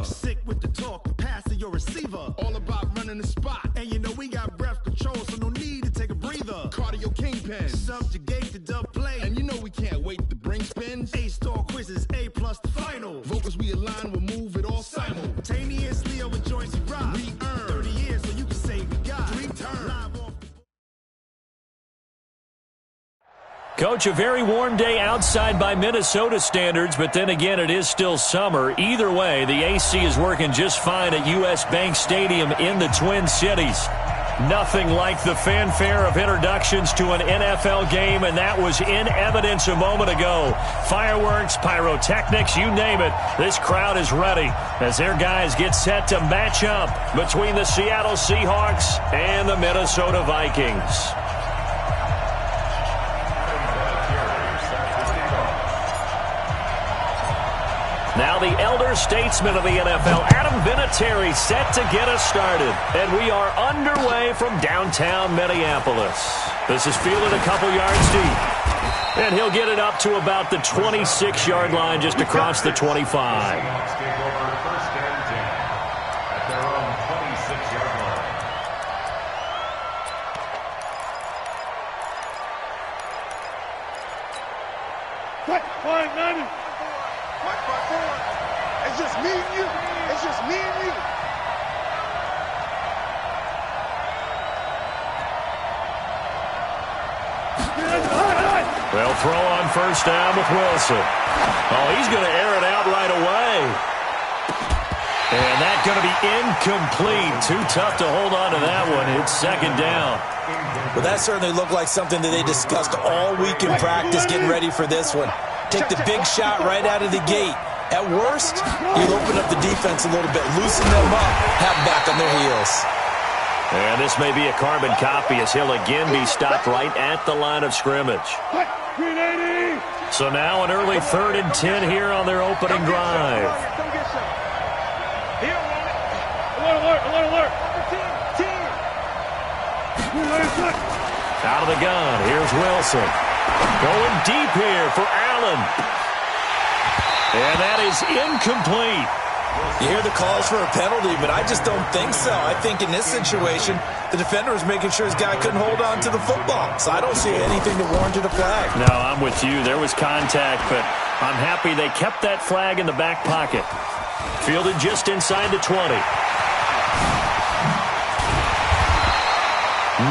fever. Sick with the talk, the pass to your receiver. All about running the spot. And you know we got breath control, so no need to take a breather. Cardio kingpin. Subjugate the dub play. And you know we can't wait to bring spins. A-star quizzes, A+ the final. Vocals we align, we'll move it all simultaneously over joints we rock. We earn 30 years, so you can say we got 3 turns. Coach, a very warm day outside by Minnesota standards, but then again, it is still summer. Either way, the AC is working just fine at U.S. Bank Stadium in the Twin Cities. Nothing like the fanfare of introductions to an NFL game, and that was in evidence a moment ago. Fireworks, pyrotechnics, you name it. This crowd is ready as their guys get set to match up between the Seattle Seahawks and the Minnesota Vikings. Now the elder statesman of the NFL, Adam Vinatieri, set to get us started. And we are underway from downtown Minneapolis. This is fielded a couple yards deep. And he'll get it up to about the 26-yard line just across the 25. It's just me and you. It's just me and you. Well, throw on first down with Wilson. Oh, he's going to air it out right away. And that's going to be incomplete. Too tough to hold on to that one. It's second down. Well, that certainly looked like something that they discussed all week in practice getting ready for this one. Take the big shot right out of the gate. At worst, you'll open up the defense a little bit, loosen them up, have them back on their heels. And this may be a carbon copy as he'll again be stopped right at the line of scrimmage. So now an early 3rd and 10 here on their opening drive. Alert. Out of the gun, here's Wilson. Going deep here for Allen. And that is incomplete. You hear the calls for a penalty, but I just don't think so. I think in this situation, the defender was making sure his guy couldn't hold on to the football. So I don't see anything that warranted a flag. No, I'm with you. There was contact, but I'm happy they kept that flag in the back pocket. Fielded just inside the 20.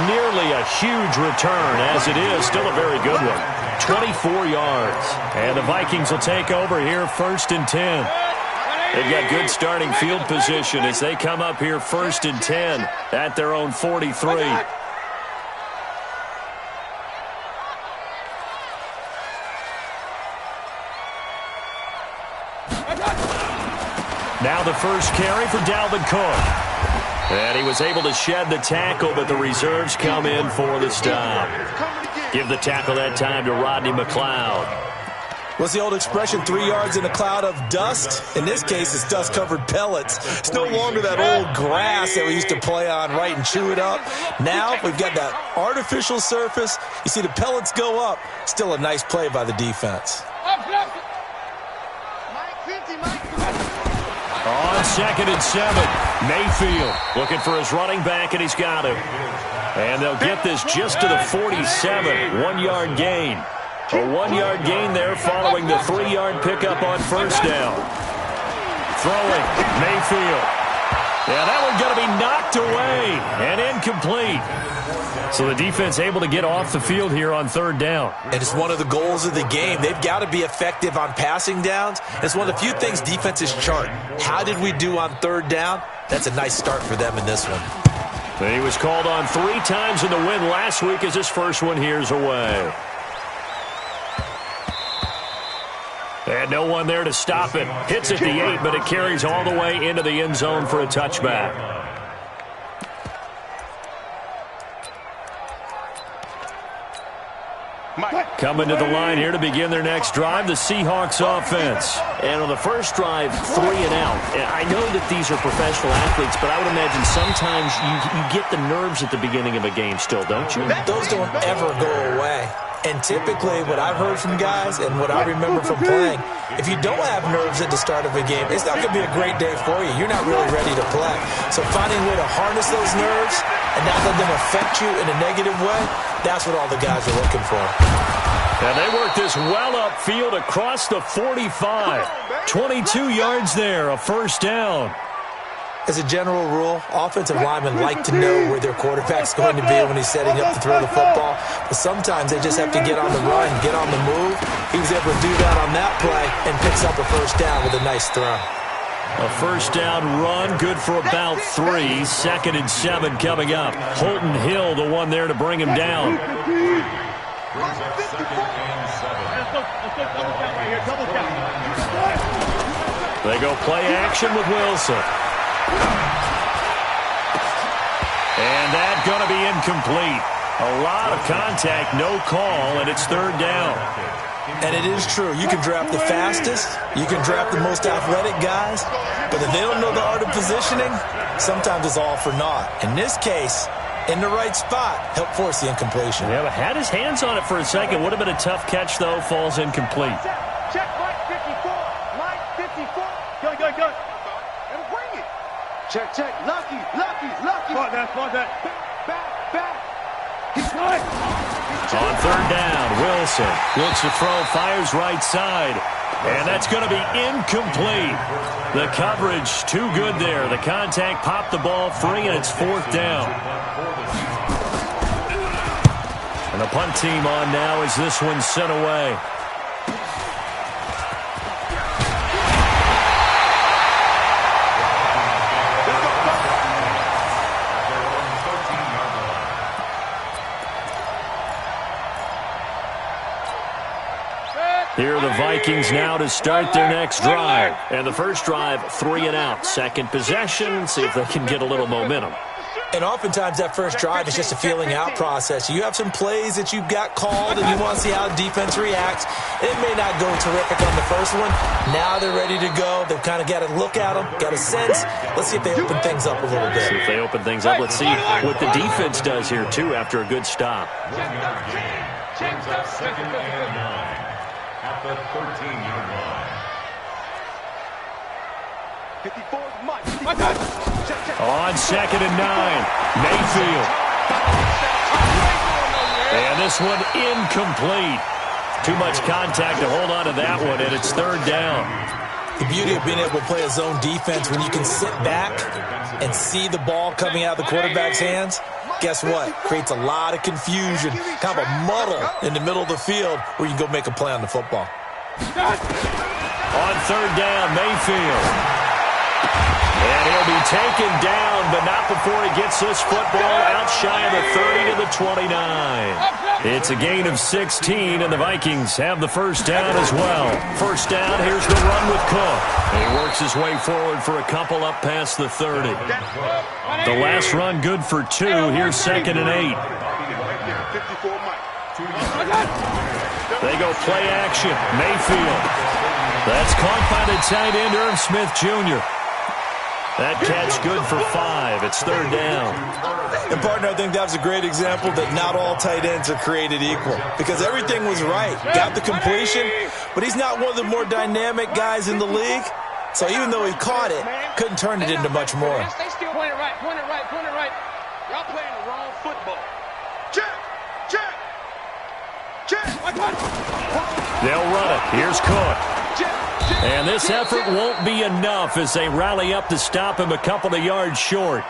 Nearly a huge return, as it is. Still a very good one. 24 yards. And the Vikings will take over here 1st and 10. They've got good starting field position as they come up here 1st and 10 at their own 43. Now the first carry for Dalvin Cook. And he was able to shed the tackle, but the reserves come in for the stop. Give the tackle that time to Rodney McLeod. What's the old expression, 3 yards in a cloud of dust? In this case, it's dust-covered pellets. It's no longer that old grass that we used to play on, right, and chew it up. Now we've got that artificial surface. You see the pellets go up. Still a nice play by the defense. On 2nd and 7, Mayfield looking for his running back, and he's got him. And they'll get this just to the 47, 1-yard gain. A 1-yard gain there following the 3-yard pickup on first down. Throwing, Mayfield. Yeah, that one's going to be knocked away and incomplete. So the defense able to get off the field here on 3rd down. And it's one of the goals of the game. They've got to be effective on passing downs. It's one of the few things defenses chart. How did we do on 3rd down? That's a nice start for them in this one. He was called on 3 times in the win last week as his first one here's away. And no one there to stop it. Hits at the 8, but it carries all the way into the end zone for a touchback. Coming to the line here to begin their next drive, the Seahawks offense. And on the first drive, 3 and out. And I know that these are professional athletes, but I would imagine sometimes you get the nerves at the beginning of a game still, don't you? Those don't ever go away. And typically what I've heard from guys and what I remember from playing, if you don't have nerves at the start of a game, it's not going to be a great day for you. You're not really ready to play. So finding a way to harness those nerves and not let them affect you in a negative way, that's what all the guys are looking for. And they work this well upfield across the 45. 22 yards there, a first down. As a general rule, offensive linemen like to know where their quarterback's going to be when he's setting up to throw the football. But sometimes they just have to get on the run, get on the move. He was able to do that on that play and picks up a first down with a nice throw. A first down run, good for about 3. 2nd and 7 coming up. Holton Hill, the one there to bring him down. They go play action with Wilson. And that's going to be incomplete. A lot of contact, no call, and it's 3rd down. And it is true. You can draft the fastest, you can draft the most athletic guys, but if they don't know the art of positioning, sometimes it's all for naught. In this case, in the right spot, help force the incompletion. Yeah, but had his hands on it for a second. Would have been a tough catch, though. Falls incomplete. Check, Mike 54. Mike 54. Go. And bring it. Check. Lucky. Spot that. Back. He's right. On 3rd down, Wilson looks to throw, fires right side. And that's going to be incomplete. The coverage too good there. The contact popped the ball free, and it's 4th down. And the punt team on now as this one's sent away. Here are the Vikings now to start their next drive. And the first drive, 3 and out. Second possession, see if they can get a little momentum. And oftentimes that first drive is just a feeling out process. You have some plays that you've got called and you want to see how the defense reacts. It may not go terrific on the first one. Now they're ready to go. They've kind of got to look at them, got a sense. Let's see if they open things up a little bit. See if they open things up. Let's see what the defense does here, too, after a good stop. Check the 2nd and 9 at the 13-yard line. 54 is Mike. On 2nd and 9, Mayfield. And this one incomplete. Too much contact to hold on to that one, and it's 3rd down. The beauty of being able to play a zone defense, when you can sit back and see the ball coming out of the quarterback's hands, guess what? Creates a lot of confusion, kind of a muddle in the middle of the field where you can go make a play on the football. On 3rd down, Mayfield. And he'll be taken down, but not before he gets this football out shy of the 30 to the 29. It's a gain of 16, and the Vikings have the first down as well. First down, here's the run with Cook. And he works his way forward for a couple up past the 30. The last run good for 2. Here's 2nd and 8. They go play action. Mayfield. That's caught by the tight end, Irv Smith Jr. That catch good for 5. It's 3rd down. And, partner, I think that was a great example that not all tight ends are created equal because everything was right. Got the completion, but he's not one of the more dynamic guys in the league. So even though he caught it, couldn't turn it into much more. They still point it right. Y'all playing the wrong football. Check. They'll run it. Here's Cook. And this effort won't be enough as they rally up to stop him a couple of yards short.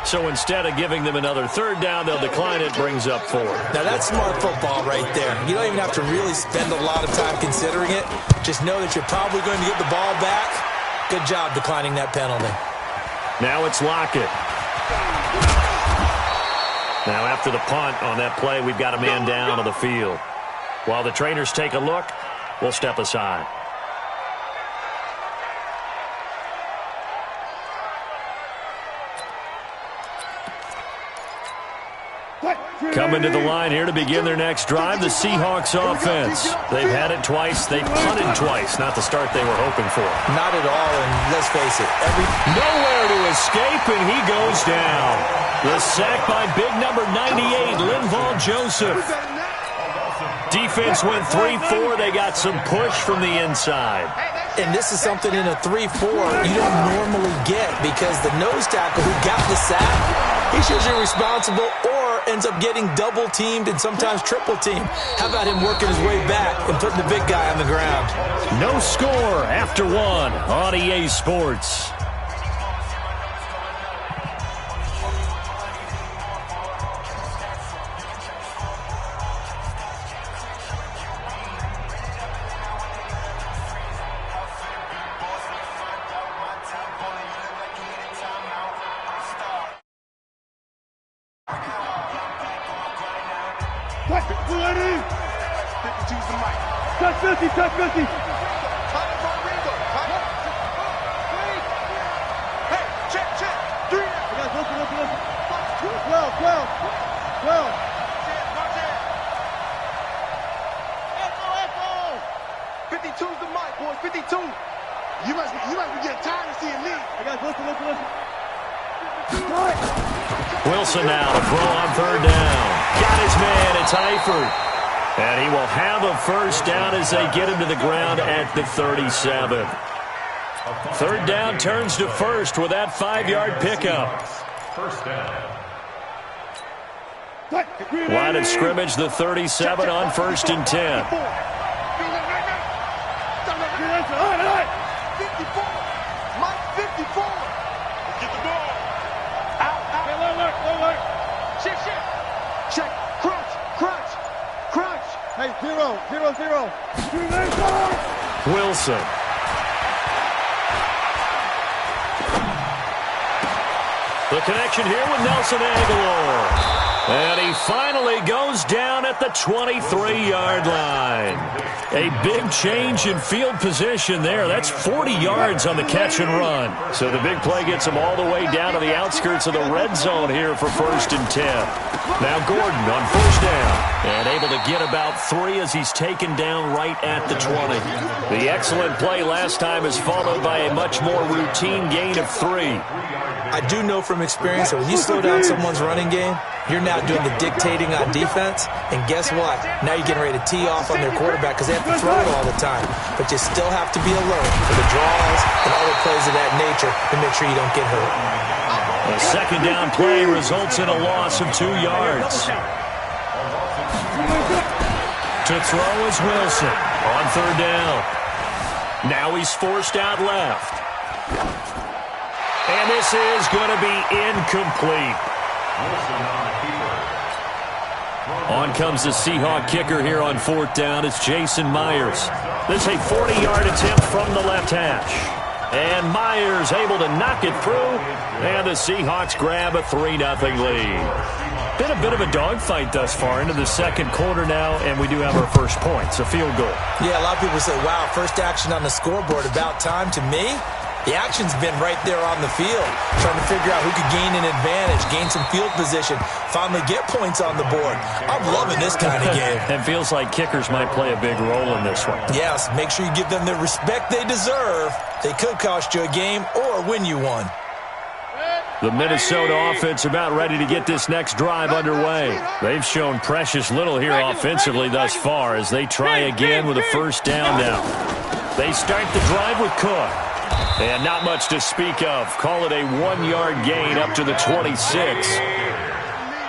So instead of giving them another 3rd down, they'll decline it, brings up 4. Now that's smart football right there. You don't even have to really spend a lot of time considering it. Just know that you're probably going to get the ball back. Good job declining that penalty. Now it's Lockett. Now after the punt on that play, we've got a man down on the field. While the trainers take a look, we'll step aside. Coming to the line here to begin their next drive, the Seahawks offense. They've had it twice. They've punted twice. Not the start they were hoping for. Not at all, and let's face it. Nowhere to escape, and he goes down. The sack by big number 98, Linval Joseph. Defense went 3-4. They got some push from the inside. And this is something in a 3-4 you don't normally get because the nose tackle who got the sack, he's usually responsible or ends up getting double-teamed and sometimes triple-teamed. How about him working his way back and putting the big guy on the ground? No score after one on EA Sports. Touch 50. Hey, check. 3. Listen. 12. 52's the mic, boys. 52. You must be getting tired of seeing me. Listen. Wilson now to throw on third down. Got his man. It's Eifert. And he will have a first down as they get him to the ground at the 37. Third down turns to first with that 5-yard pickup. First down. Line of scrimmage, the 37 on 1st and 10. 54. Mike 54. Let's get the ball. Out. Shift. Check. Crunch. Hey, 0. Wilson. The connection here with Nelson Aguilar. And he finally goes down at the 23-yard line. A big change in field position there. That's 40 yards on the catch and run. So the big play gets him all the way down to the outskirts of the red zone here for 1st and 10. Now Gordon on 1st down. And able to get about 3 as he's taken down right at the 20. The excellent play last time is followed by a much more routine gain of 3. I do know from experience that when you slow down someone's running game, you're now doing the dictating on defense, and guess what? Now you're getting ready to tee off on their quarterback because they have to throw it all the time. But you still have to be alert for the draws and other plays of that nature to make sure you don't get hurt. A second down play results in a loss of 2 yards. To throw is Wilson on third down. Now he's forced out left. And this is going to be incomplete. On comes the Seahawk kicker here on 4th down. It's Jason Myers. This is a 40-yard attempt from the left hash. And Myers able to knock it through. And the Seahawks grab a 3-0 lead. Been a bit of a dogfight thus far into the second quarter now, and we do have our first points, a field goal. Yeah, a lot of people say, wow, first action on the scoreboard, about time. To me, the action's been right there on the field, trying to figure out who could gain an advantage, gain some field position, finally get points on the board. I'm loving this kind of game. And feels like kickers might play a big role in this one. Yes, make sure you give them the respect they deserve. They could cost you a game or win you one. The Minnesota offense about ready to get this next drive underway. They've shown precious little here offensively thus far as they try again with a first down now. They start the drive with Cook. And not much to speak of. Call it a 1-yard gain up to the 26.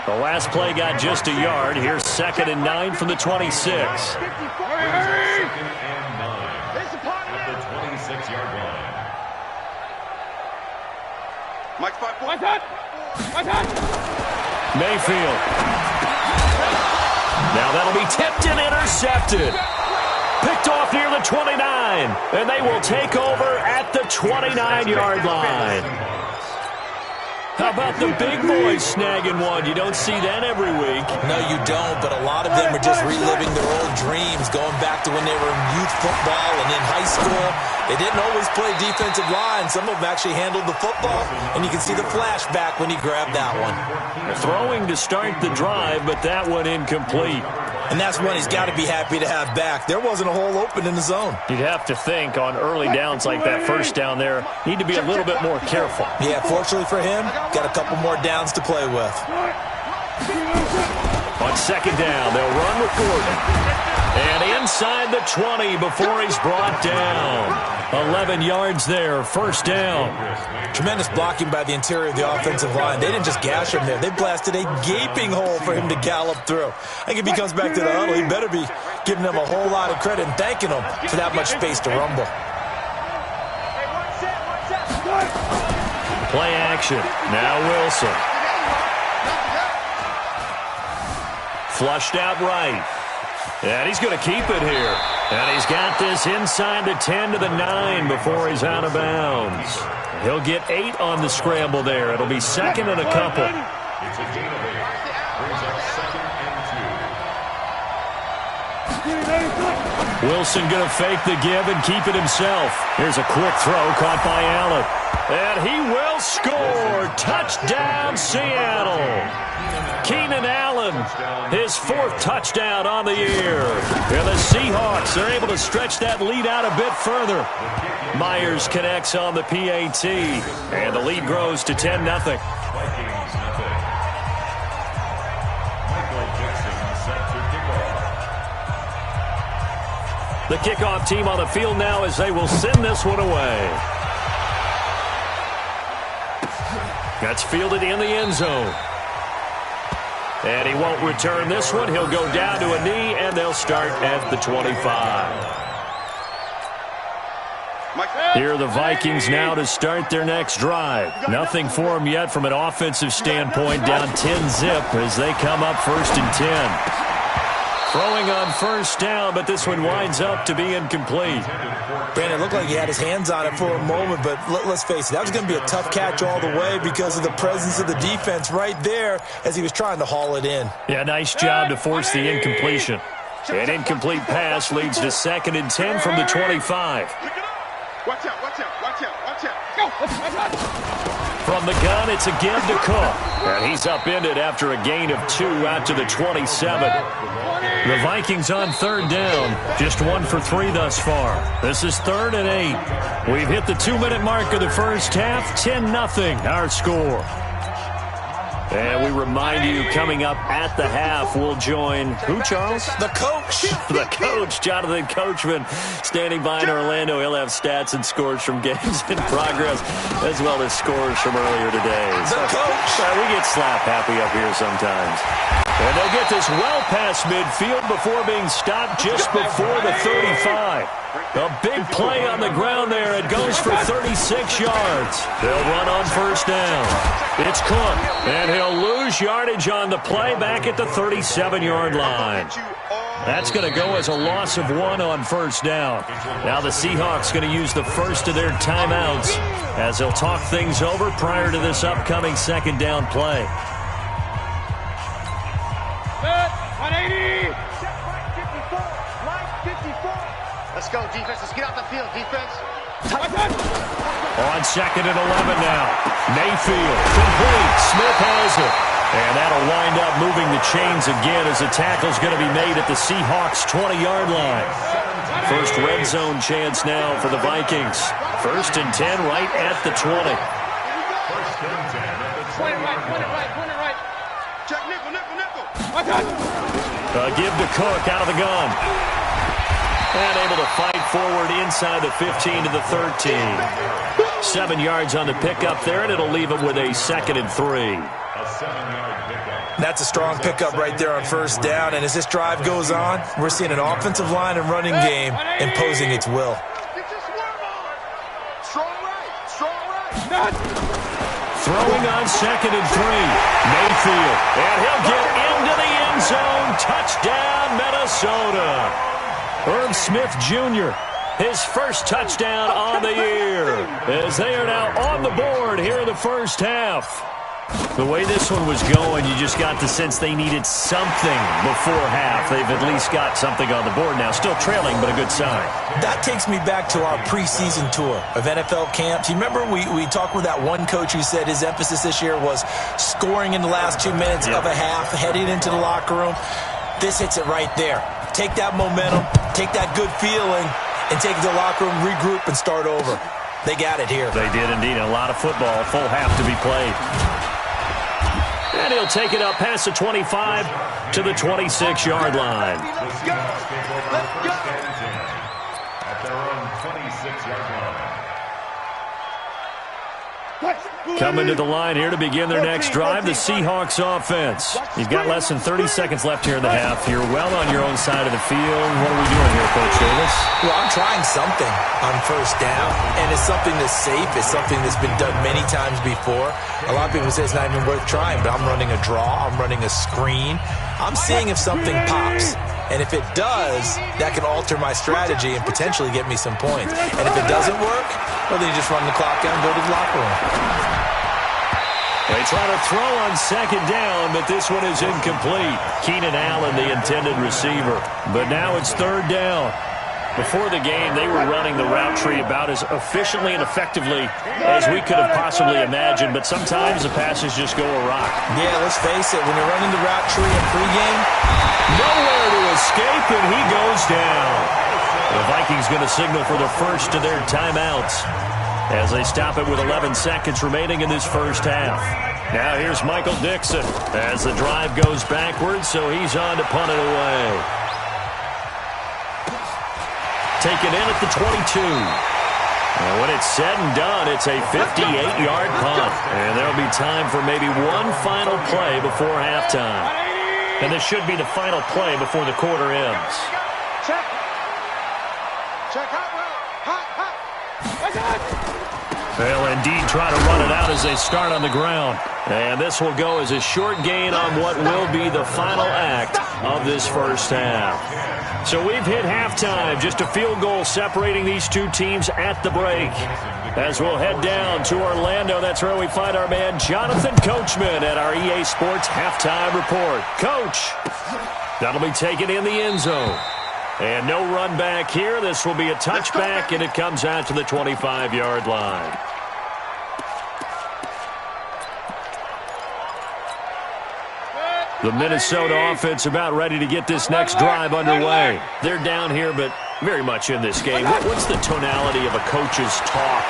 The last play got just a yard. Here's 2nd and 9 from the 26. Second and 9 at the 26-yard line. Mike's 5 points. Mayfield. Now that'll be tipped and intercepted. Picked off near the 29, and they will take over at the 29-yard line. How about the big boys snagging one? You don't see that every week. No, you don't, but a lot of them are just reliving their old dreams, going back to when they were in youth football and in high school. They didn't always play defensive line. Some of them actually handled the football, and you can see the flashback when he grabbed that one. Throwing to start the drive, but that one incomplete. And that's one he's got to be happy to have back. There wasn't a hole open in the zone. You'd have to think on early downs like that first down there, need to be a little bit more careful. Yeah, fortunately for him, got a couple more downs to play with. On second down, they'll run with Gordon. And inside the 20 before he's brought down. 11 yards there, first down. Tremendous blocking by the interior of the offensive line. They didn't just gash him there. They blasted a gaping hole for him to gallop through. I think if he comes back to the huddle, he better be giving them a whole lot of credit and thanking them for that much space to rumble. Play action. Now Wilson. Flushed out right. And he's going to keep it here. And he's got this inside the 10 to the 9 before he's out of bounds. He'll get 8 on the scramble there. It'll be second and a couple. It's a gain of 8. Brings up 2nd and 2. Wilson going to fake the give and keep it himself. Here's a quick throw caught by Allen. And he will score. Touchdown, Seattle. Keenan Allen, his 4th touchdown on the year. And the Seahawks are able to stretch that lead out a bit further. Myers connects on the PAT. And the lead grows to 10-0. The kickoff team on the field now as they will send this one away. That's fielded in the end zone. And he won't return this one. He'll go down to a knee, and they'll start at the 25. Here are the Vikings now to start their next drive. Nothing for them yet from an offensive standpoint, down 10-zip as they come up 1st and 10. Throwing on first down, but this one winds up to be incomplete. Brandon, it looked like he had his hands on it for a moment, but let's face it, that was going to be a tough catch all the way because of the presence of the defense right there as he was trying to haul it in. Yeah, nice job to force the incompletion. An incomplete pass leads to 2nd and 10 from the 25. Watch out, watch out, watch out, watch out. Go! From the gun, it's a give to Cook. And he's upended after a gain of 2 out to the 27. The Vikings on 3rd down. Just 1 for 3 thus far. This is 3rd and 8. We've hit the 2-minute mark of the first half. 10-0 our score. And we remind you, coming up at the half, we'll join who, Charles? The coach. The coach, Jonathan Coachman, standing by in Orlando. He'll have stats and scores from games in progress, as well as scores from earlier today. The coach. We get slap happy up here sometimes. And they'll get this well past midfield before being stopped just before the 35. A big play on the ground there. It goes for 36 yards. They'll run on first down. It's Cook, and he'll lose yardage on the play back at the 37-yard line. That's going to go as a loss of 1 on first down. Now the Seahawks going to use the first of their timeouts as they'll talk things over prior to this upcoming 2nd down play. 180! Let's go, defense. Let's get out the field, defense. On 2nd and 11 now. Mayfield, complete. Smith has it. And that'll wind up moving the chains again as the tackle's going to be made at the Seahawks' 20-yard line. First red zone chance now for the Vikings. 1st and 10 right at the 20. Point it right, point it right, point it right. Check nickel, nickel, nickel. A give to Cook out of the gun. And able to fight forward inside the 15 to the 13. 7 yards on the pickup there, and it'll leave him with a 2nd and 3. That's a strong pickup right there on first down, and as this drive goes on, we're seeing an offensive line and running game imposing its will. Strong right. Throwing on 2nd and 3. Mayfield, and he'll get into the end zone. Touchdown, Minnesota. Irv Smith Jr., his first touchdown on the year, as they are now on the board here in the first half. The way this one was going, you just got the sense they needed something before half. They've at least got something on the board now. Still trailing, but a good sign. That takes me back to our preseason tour of NFL camps. You remember we talked with that one coach who said his emphasis this year was scoring in the last 2 minutes of a half, heading into the locker room. This hits it right there. Take that momentum, take that good feeling, and take it to the locker room, regroup, and start over. They got it here. They did indeed. A lot of football, full half to be played. And he'll take it up past the 25 to the 26-yard line. Let's go. At their own 26-yard line. Coming to the line here to begin their next drive, the Seahawks offense. You've got less than 30 seconds left here in the half. You're well on your own side of the field. What are we doing here, Coach Davis? Well, I'm trying something on first down, and it's something that's safe. It's something that's been done many times before. A lot of people say it's not even worth trying, but I'm running a draw. I'm running a screen. I'm seeing if something pops. And if it does, that can alter my strategy and potentially get me some points. And if it doesn't work, well, then you just run the clock out and go to the locker room. They try to throw on second down, but this one is incomplete. Keenan Allen, the intended receiver. But now it's third down. Before the game, they were running the route tree about as efficiently and effectively as we could have possibly imagined, but sometimes the passes just go awry. Yeah, let's face it, when you're running the route tree in pregame, nowhere to escape, and he goes down. The Vikings going to signal for the first of their timeouts as they stop it with 11 seconds remaining in this first half. Now here's Michael Dixon as the drive goes backwards, so he's on to punt it away. Taken in at the 22. And when it's said and done, it's a 58-yard punt. And there'll be time for maybe one final play before halftime. And this should be the final play before the quarter ends. Check. Check hot route. They'll indeed try to run it out as they start on the ground. And this will go as a short gain on what will be the final act of this first half. So we've hit halftime, just a field goal separating these two teams at the break. As we'll head down to Orlando, that's where we find our man Jonathan Coachman at our EA Sports Halftime Report. Coach, that'll be taken in the end zone. And no run back here. This will be a touchback, and it comes out to the 25-yard line. The Minnesota offense about ready to get this next drive underway. They're down here, but very much in this game. What's the tonality of a coach's talk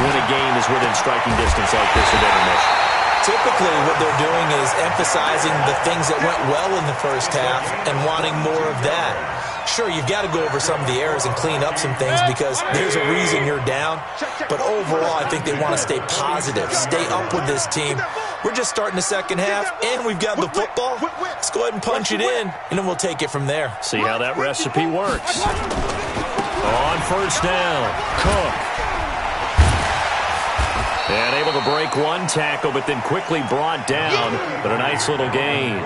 when a game is within striking distance like this at intermission? typically what they're doing is emphasizing the things that went well in the first half and wanting more of that. Sure, you've got to go over some of the errors and clean up some things because there's a reason you're down. But overall, I think they want to stay positive, stay up with this team. We're just starting the second half, and we've got the football. Let's go ahead and punch it in, and then we'll take it from there. See how that recipe works. On first down, Cook. And able to break one tackle, but then quickly brought down. But a nice little gain.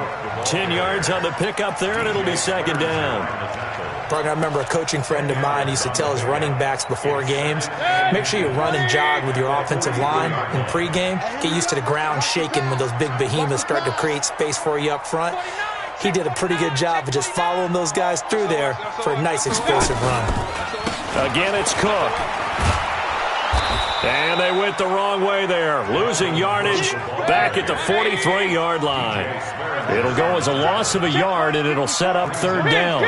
10 yards on the pickup there, and it'll be second down. Partner, I remember a coaching friend of mine used to tell his running backs before games, make sure you run and jog with your offensive line in pregame. Get used to the ground shaking when those big behemoths start to create space for you up front. He did a pretty good job of just following those guys through there for a nice explosive run. Again, it's Cook. And they went the wrong way there, losing yardage back at the 43-yard line. It'll go as a loss of a yard, and it'll set up third down.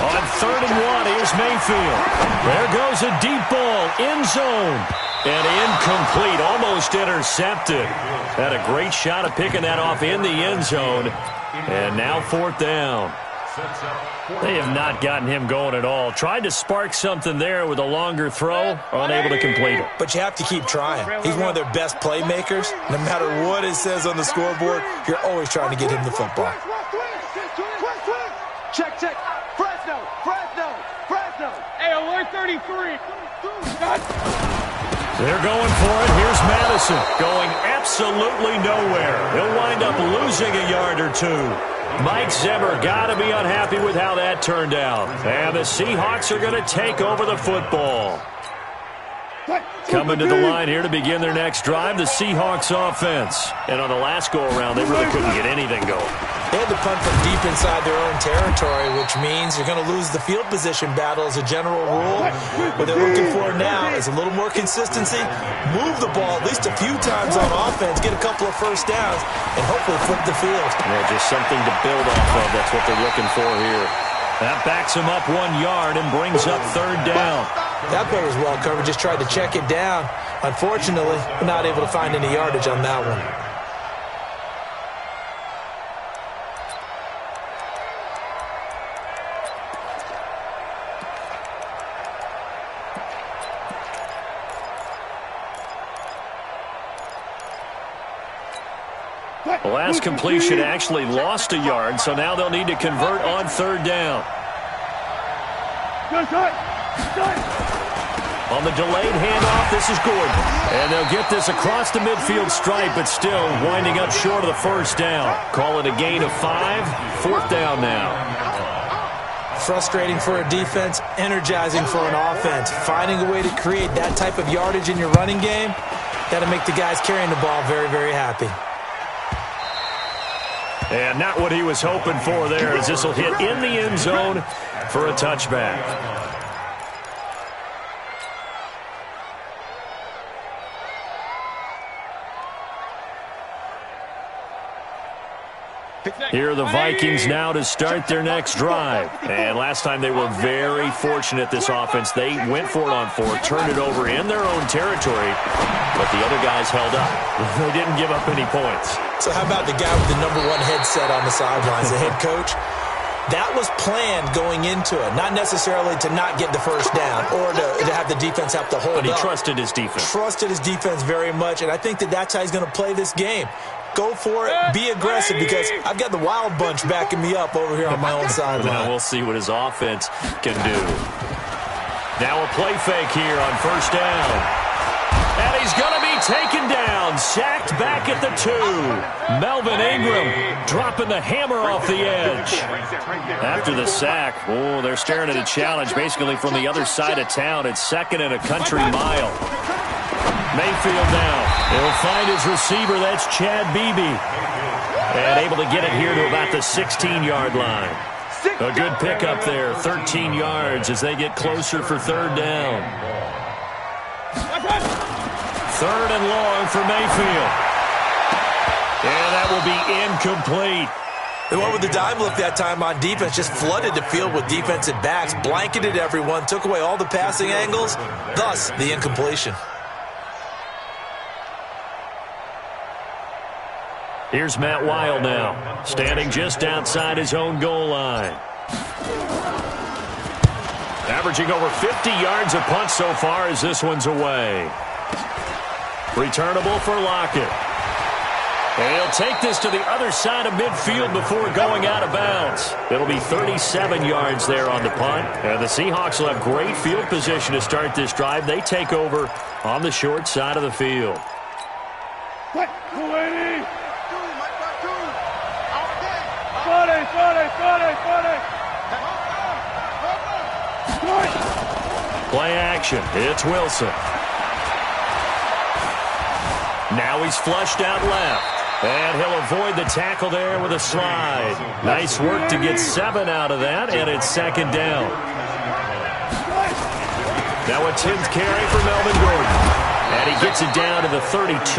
On 3rd and 1, here's Mayfield. There goes a deep ball, end zone, and incomplete, almost intercepted. Had a great shot at picking that off in the end zone, and now 4th down. They have not gotten him going at all. Tried to spark something there with a longer throw, unable to complete it. But you have to keep trying. He's one of their best playmakers. No matter what it says on the scoreboard, you're always trying to get him the football. Check. Fresno. Hey, alert 33. They're going for it. Here's Madison going absolutely nowhere. He'll wind up losing a yard or two. Mike Zimmer got to be unhappy with how that turned out. And the Seahawks are going to take over the football. Coming to the line here to begin their next drive, the Seahawks offense. And on the last go-around, they really couldn't get anything going. They had to punt from deep inside their own territory, which means you're going to lose the field position battle as a general rule. What they're looking for now is a little more consistency, move the ball at least a few times on offense, get a couple of first downs, and hopefully flip the field. Yeah, just something to build off of. That's what they're looking for here. That backs him up 1 yard and brings up third down. That play was well covered. Just tried to check it down. Unfortunately, we're not able to find any yardage on that one. The last completion actually lost a yard, so now they'll need to convert on third down. On the delayed handoff, this is Gordon. And they'll get this across the midfield stripe, but still winding up short of the first down. Call it a gain of 5. Fourth down now. Frustrating for a defense, energizing for an offense. Finding a way to create that type of yardage in your running game, that'll make the guys carrying the ball very, very happy. And not what he was hoping for there, as this will hit in the end zone for a touchback. Here are the Vikings now to start their next drive. And last time they were very fortunate, this offense. They went for it on 4, turned it over in their own territory, but the other guys held up. They didn't give up any points. So how about the guy with the #1 headset on the sidelines, the head coach? That was planned going into it, not necessarily to not get the first down or to have the defense have to hold up. But he trusted his defense. Trusted his defense very much, and I think that's how he's going to play this game. Go for it, be aggressive, because I've got the wild bunch backing me up over here on my own sideline. Now we'll see what his offense can do. Now a play fake here on first down. And he's going to be taken down, sacked back at the 2. Melvin Ingram dropping the hammer off the edge. After the sack, they're staring at a challenge basically from the other side of town. It's 2nd and a country mile. Mayfield now. He'll find his receiver. That's Chad Beebe. And able to get it here to about the 16-yard line. A good pickup there, 13 yards as they get closer for third down. 3rd and long for Mayfield. And that will be incomplete. They went with the dime look that time on defense, just flooded the field with defensive backs, blanketed everyone, took away all the passing angles, thus the incompletion. Here's Matt Wild now, standing just outside his own goal line. Averaging over 50 yards a punt so far as this one's away. Returnable for Lockett. And he'll take this to the other side of midfield before going out of bounds. It'll be 37 yards there on the punt. And the Seahawks will have great field position to start this drive. They take over on the short side of the field. Play action. It's Wilson. Now he's flushed out left. And he'll avoid the tackle there with a slide. Nice work to get 7 out of that, and it's 2nd down. Now a 10th carry for Melvin Gordon. And he gets it down to the 32.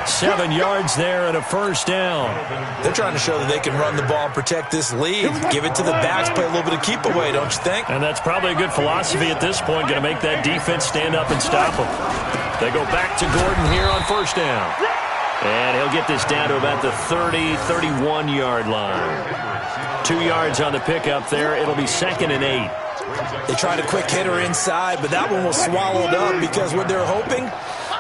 7 yards there and a first down. They're trying to show that they can run the ball and protect this lead. Give it to the backs, play a little bit of keep away, don't you think? And that's probably a good philosophy at this point, going to make that defense stand up and stop them. They go back to Gordon here on first down. And he'll get this down to about the 30, 31-yard line. 2 yards on the pickup there. It'll be 2nd and 8. They tried a quick hitter inside, but that one was swallowed up because what they're hoping,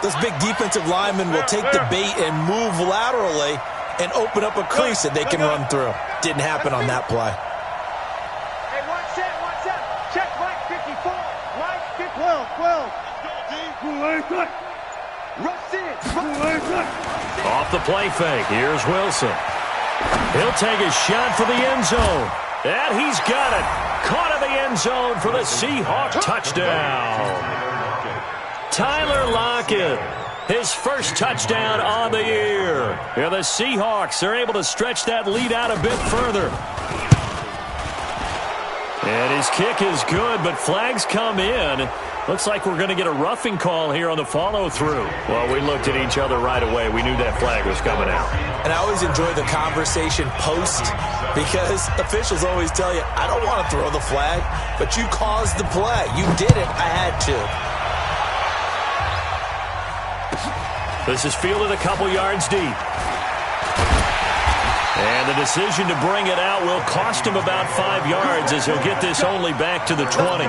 those big defensive linemen will take the bait and move laterally and open up a crease that they can run through. Didn't happen on that play. Hey, one set. Check Mike 54. Mike 12. Rush in. Off the play fake. Here's Wilson. He'll take a shot for the end zone. And he's got it. Caught in the end zone for the Seahawk touchdown. Tyler Lockett, his first touchdown on the year. And the Seahawks are able to stretch that lead out a bit further. And his kick is good, but flags come in. Looks like we're going to get a roughing call here on the follow-through. Well, we looked at each other right away. We knew that flag was coming out. And I always enjoy the conversation post because officials always tell you, I don't want to throw the flag, but you caused the play. You did it. I had to. This is fielded a couple yards deep. And the decision to bring it out will cost him about 5 yards as he'll get this only back to the 20.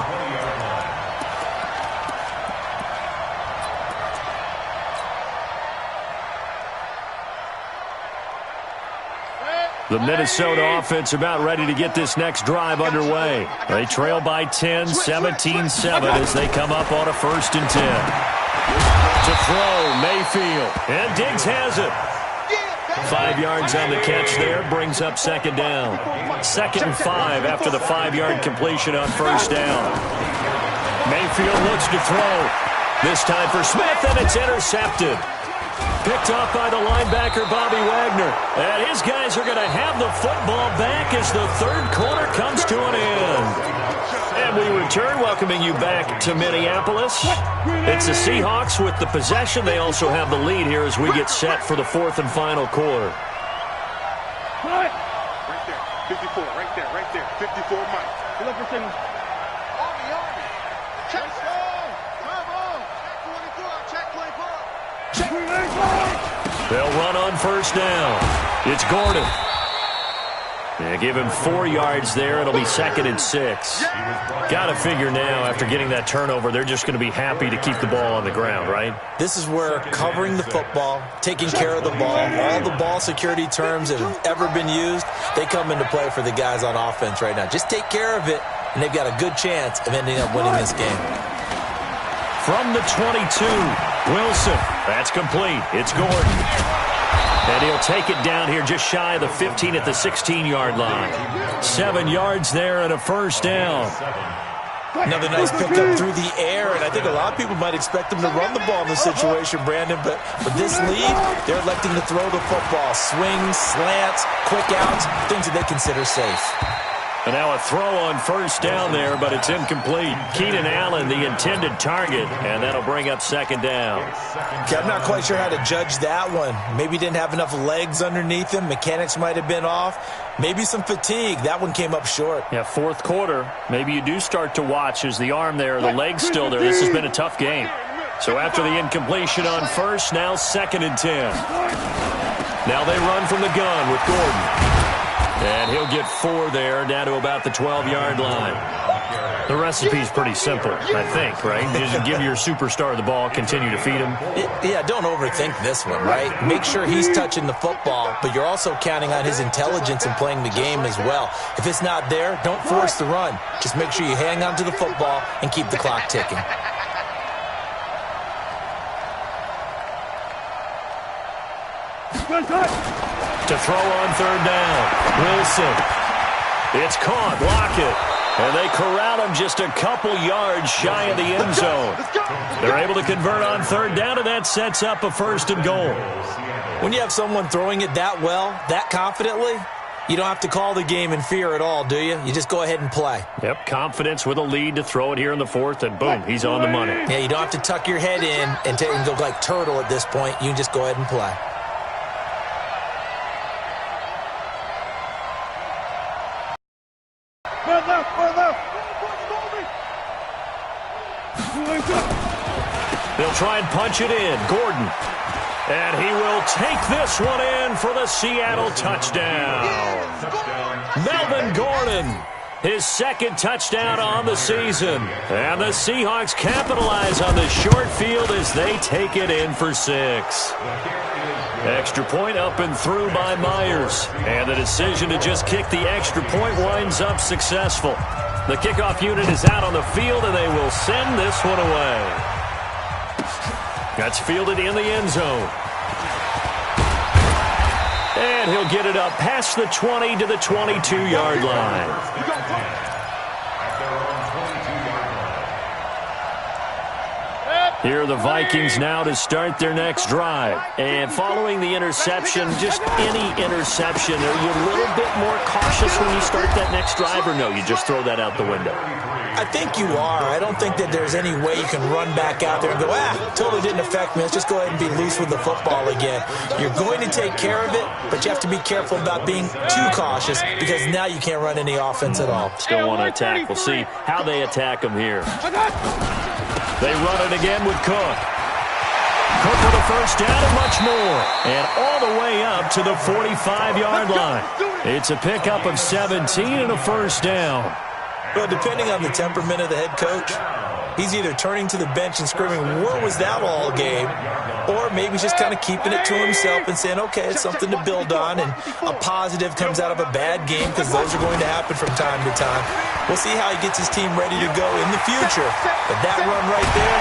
The Minnesota offense about ready to get this next drive underway. They trail by 10, 17-7 as they come up on a 1st and 10. To throw, Mayfield. And Diggs has it. 5 yards on the catch there, brings up 2nd down. 2nd and 5 after the 5-yard completion on 1st down. Mayfield looks to throw. This time for Smith, and it's intercepted. Picked off by the linebacker, Bobby Wagner. And his guys are going to have the football back as the 3rd quarter comes to an end. And we return, welcoming you back to Minneapolis. It's the Seahawks with the possession. They also have the lead here as we get set for the 4th and final quarter. Right there, 54, right there, 54 Mike. Good luck for Army. Check. Come on. Check 24. They'll run on 1st down. It's Gordon. They give him 4 yards there. It'll be 2nd and 6. Got to figure now, after getting that turnover, they're just going to be happy to keep the ball on the ground, right? This is where covering the football, taking care of the ball, all the ball security terms that have ever been used, they come into play for the guys on offense right now. Just take care of it, and they've got a good chance of ending up winning this game. From the 22, Wilson. That's complete. It's Gordon. And he'll take it down here just shy of the 15 at the 16-yard line. 7 yards there and a 1st down. Another nice pickup through the air, and I think a lot of people might expect them to run the ball in this situation, Brandon, but with this lead, they're electing to throw the football. Swings, slants, quick outs, things that they consider safe. And now a throw on 1st down there, but it's incomplete. Keenan Allen, the intended target, and that'll bring up 2nd down. Okay, I'm not quite sure how to judge that one. Maybe didn't have enough legs underneath him. Mechanics might have been off. Maybe some fatigue. That one came up short. Yeah, 4th quarter. Maybe you do start to watch as the arm there, the leg's still there. This has been a tough game. So after the incompletion on 1st, now 2nd and 10. Now they run from the gun with Gordon. And he'll get 4 there, down to about the 12-yard line. The recipe's pretty simple, I think, right? Just give your superstar the ball, continue to feed him. Yeah, don't overthink this one, right? Make sure he's touching the football, but you're also counting on his intelligence in playing the game as well. If it's not there, don't force the run. Just make sure you hang on to the football and keep the clock ticking. To throw on 3rd down, Wilson. It's caught, Lockett. And they corral him just a couple yards shy of the end zone. They're able to convert on 3rd down, and that sets up a 1st and goal. When you have someone throwing it that well, that confidently, you don't have to call the game in fear at all, do you? You just go ahead and play. Yep, confidence with a lead to throw it here in the 4th, and boom, he's on the money. Yeah, you don't have to tuck your head in and go like turtle at this point. You can just go ahead and play. They'll try and punch it in. Gordon. And he will take this one in for the Seattle touchdown. Melvin Gordon, his 2nd touchdown on the season. And the Seahawks capitalize on the short field as they take it in for 6. Extra point up and through by Myers. And the decision to just kick the extra point winds up successful. The kickoff unit is out on the field, and they will send this one away. That's fielded in the end zone. And he'll get it up past the 20 to the 22-yard line. Here are the Vikings now to start their next drive. And following the interception, just any interception, are you a little bit more cautious when you start that next drive, or no, you just throw that out the window? I think you are. I don't think that there's any way you can run back out there and go, totally didn't affect me. Let's just go ahead and be loose with the football again. You're going to take care of it, but you have to be careful about being too cautious because now you can't run any offense at all. Still want to attack. We'll see how they attack him here. They run it again with Cook. Cook for the first down and much more. And all the way up to the 45-yard line. It's a pickup of 17 and a first down. Well, depending on the temperament of the head coach, he's either turning to the bench and screaming, where was that all game? Or maybe he's just kind of keeping it to himself and saying, okay, it's something to build on, and a positive comes out of a bad game because those are going to happen from time to time. We'll see how he gets his team ready to go in the future. But that run right there,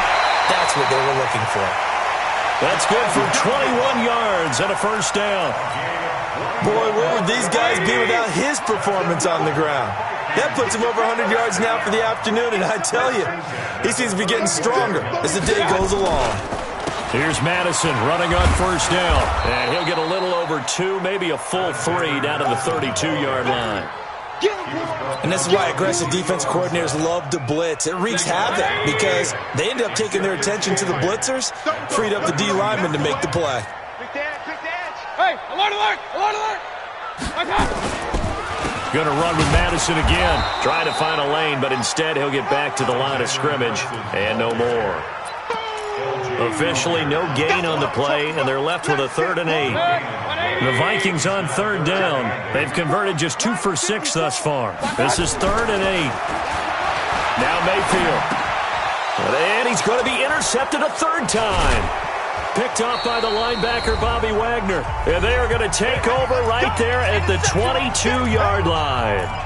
that's what they were looking for. That's good for 21 yards and a first down. Boy, where would these guys be without his performance on the ground? That puts him over 100 yards now for the afternoon, and I tell you, he seems to be getting stronger as the day goes along. Here's Madison running on first down, and he'll get a little over 2, maybe a full 3 down to the 32-yard line. And this is why aggressive defense coordinators love to blitz. It wreaks havoc because they end up taking their attention to the blitzers, freed up the D lineman to make the play. Quick the edge. Hey, alert, alert, alert, alert. Going to run with Madison again. Trying to find a lane, but instead he'll get back to the line of scrimmage and no more. Officially no gain on the play, and they're left with a 3rd and 8. The Vikings on 3rd down. They've converted just 2 for 6 thus far. This is 3rd and 8. Now Mayfield. And he's going to be intercepted a 3rd time. Picked off by the linebacker, Bobby Wagner. And they are going to take over right there at the 22-yard line.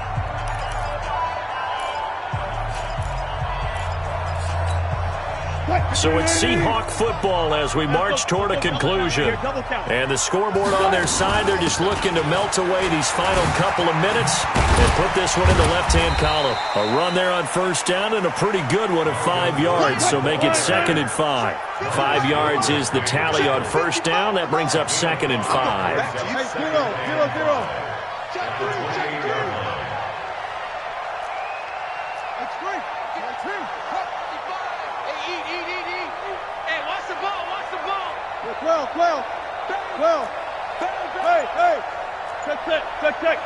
So it's Seahawk football as we march toward a conclusion. And the scoreboard on their side, they're just looking to melt away these final couple of minutes and put this one in the left-hand column. A run there on first down and a pretty good one of 5 yards, so make it 2nd and 5. 5 yards is the tally on first down. That brings up 2nd and 5. Well. Hey. Check.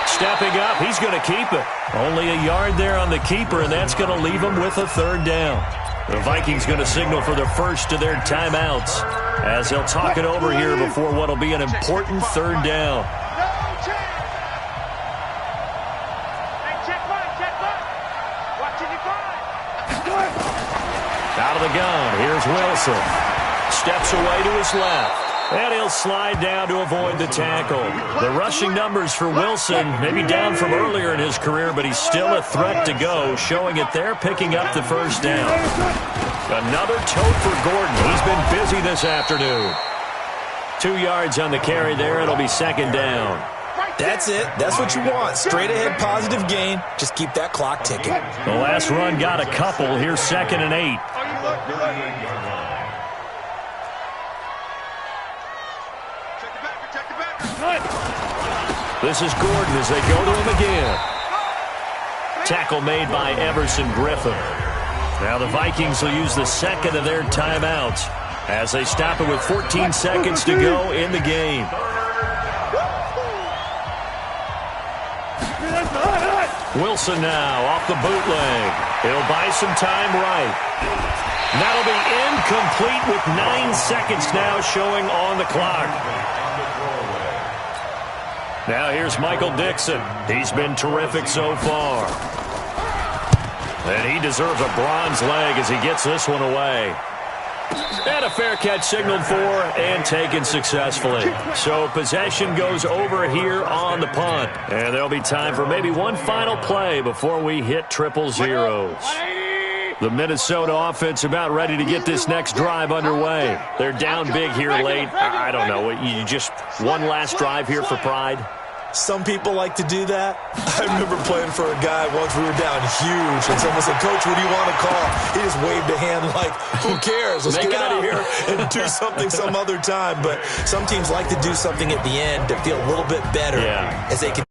Stepping up, he's going to keep it. Only a yard there on the keeper, and that's going to leave him with a 3rd down. The Vikings going to signal for the first of their timeouts as they'll talk it over here before what will be an important 3rd down. Out of the gun, here's Wilson. Steps away to his left. And he'll slide down to avoid the tackle. The rushing numbers for Wilson maybe down from earlier in his career, but he's still a threat to go, showing it there, picking up the first down. Another tote for Gordon. He's been busy this afternoon. 2 yards on the carry there. It'll be 2nd down. That's it. That's what you want. Straight ahead, positive gain. Just keep that clock ticking. The last run got a couple. Here's 2nd and 8. This is Gordon as they go to him again. Tackle made by Everson Griffin. Now the Vikings will use the 2nd of their timeouts as they stop it with 14 seconds to go in the game. Wilson now off the bootleg. He'll buy some time right. That'll be incomplete with 9 seconds now showing on the clock. Now here's Michael Dixon. He's been terrific so far. And he deserves a bronze leg as he gets this one away. And a fair catch signaled for and taken successfully. So possession goes over here on the punt. And there'll be time for maybe one final play before we hit 000. The Minnesota offense about ready to get this next drive underway. They're down big here late. I don't know. You just one last drive here for pride? Some people like to do that. I remember playing for a guy once we were down huge, and someone said, "Coach, what do you want to call?" He just waved a hand like, who cares? Let's get out of here and do something some other time. But some teams like to do something at the end to feel a little bit better as they can